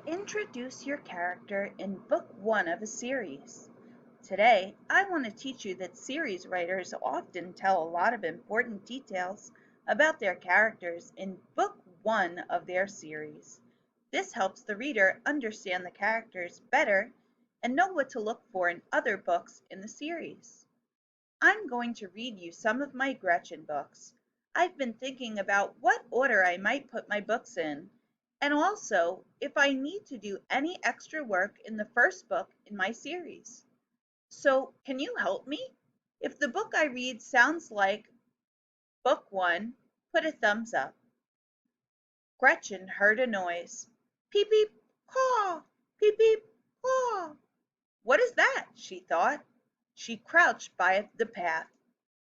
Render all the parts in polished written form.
Introduce your character in book one of a series. Today, I want to teach you that series writers often tell a lot of important details about their characters in book one of their series. This helps the reader understand the characters better and know what to look for in other books in the series. I'm going to read you some of my Gretchen books. I've been thinking about what order I might put my books in, and also if I need to do any extra work in the first book in my series. So, can you help me? If the book I read sounds like book one, put a thumbs up. Gretchen heard a noise. Peep, peep, caw, peep, peep, caw. What is that? She thought. She crouched by the path.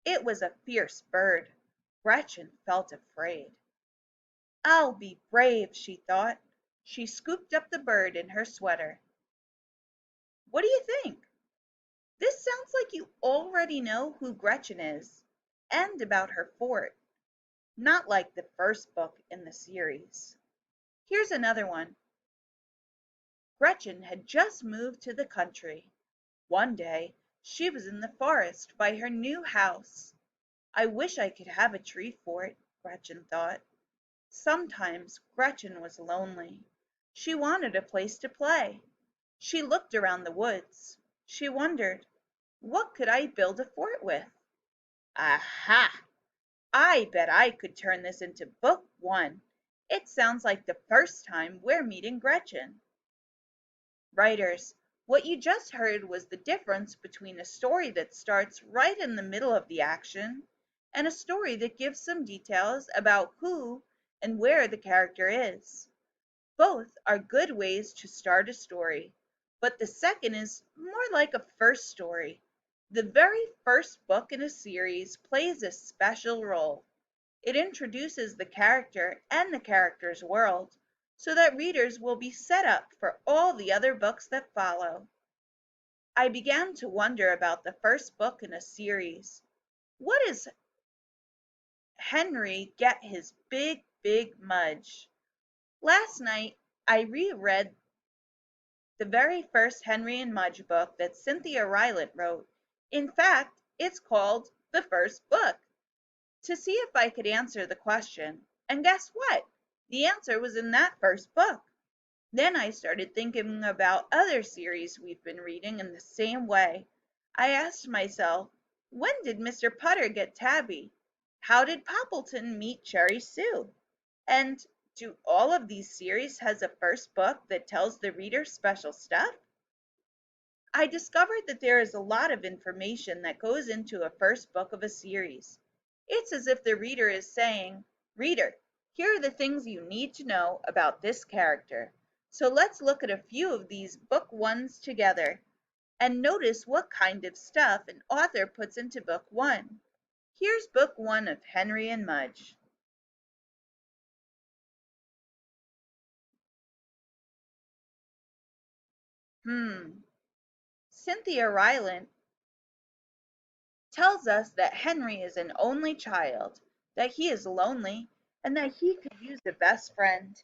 It was a fierce bird. Gretchen felt afraid. I'll be brave, she thought. She scooped up the bird in her sweater. What do you think? This sounds like you already know who Gretchen is and about her fort, not like the first book in the series. Here's another one. Gretchen had just moved to the country. One day, she was in the forest by her new house. I wish I could have a tree fort, Gretchen thought. Sometimes Gretchen was lonely. She wanted a place to play. She looked around the woods. She wondered, what could I build a fort with? Aha! I bet I could turn this into book one. It sounds like the first time we're meeting Gretchen. Writers, what you just heard was the difference between a story that starts right in the middle of the action and a story that gives some details about who and where the character is. Both are good ways to start a story, but the second is more like a first story. The very first book in a series plays a special role. It introduces the character and the character's world so that readers will be set up for all the other books that follow. I began to wonder about the first book in a series. What does Henry get his big, big mudge? Last night, I reread the very first Henry and Mudge book that Cynthia Rylant wrote. In fact, it's called The First Book, to see if I could answer the question. And guess what? The answer was in that first book. Then I started thinking about other series we've been reading in the same way. I asked myself, when did Mr. Putter get Tabby? How did Poppleton meet Cherry Sue? And do all of these series has a first book that tells the reader special stuff? I discovered that there is a lot of information that goes into a first book of a series. It's as if the reader is saying, Reader, here are the things you need to know about this character. So let's look at a few of these book ones together and notice what kind of stuff an author puts into book one. Here's book one of Henry and Mudge. Cynthia Rylant tells us that Henry is an only child, that he is lonely, and that he could use a best friend.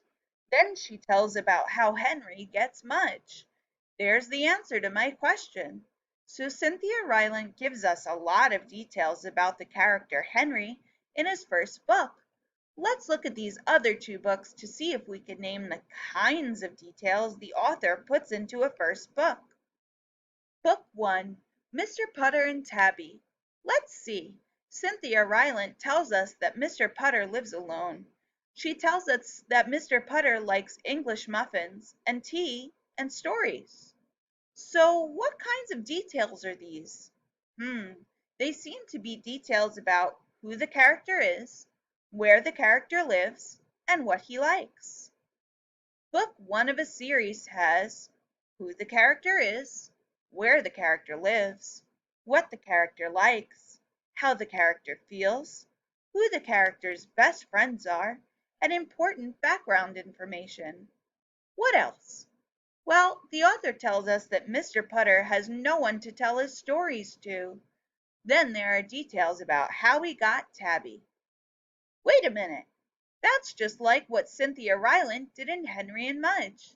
Then she tells about how Henry gets Mudge. There's the answer to my question. So Cynthia Rylant gives us a lot of details about the character Henry in his first book. Let's look at these other two books to see if we can name the kinds of details the author puts into a first book. Book 1, Mr. Putter and Tabby. Let's see. Cynthia Rylant tells us that Mr. Putter lives alone. She tells us that Mr. Putter likes English muffins and tea and stories. So what kinds of details are these? They seem to be details about who the character is, where the character lives, and what he likes. Book 1 of a series has who the character is, where the character lives, what the character likes, how the character feels, who the character's best friends are, and important background information. What else? Well, the author tells us that Mr. Putter has no one to tell his stories to. Then there are details about how he got Tabby. Wait a minute. That's just like what Cynthia Rylant did in Henry and Mudge.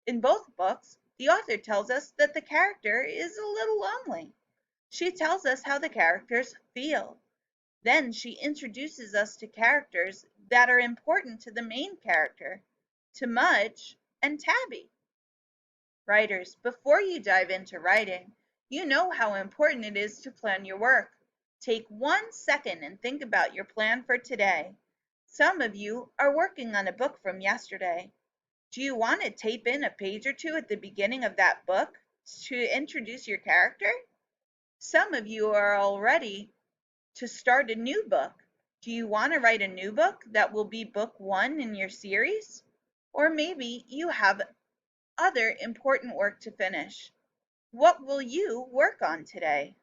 In both books, the author tells us that the character is a little lonely. She tells us how the characters feel. Then she introduces us to characters that are important to the main character, to Mudge and Tabby. Writers, before you dive into writing, you know how important it is to plan your work. Take 1 second and think about your plan for today. Some of you are working on a book from yesterday. Do you want to tape in a page or two at the beginning of that book to introduce your character? Some of you are all ready to start a new book. Do you want to write a new book that will be book 1 in your series? Or maybe you have other important work to finish. What will you work on today?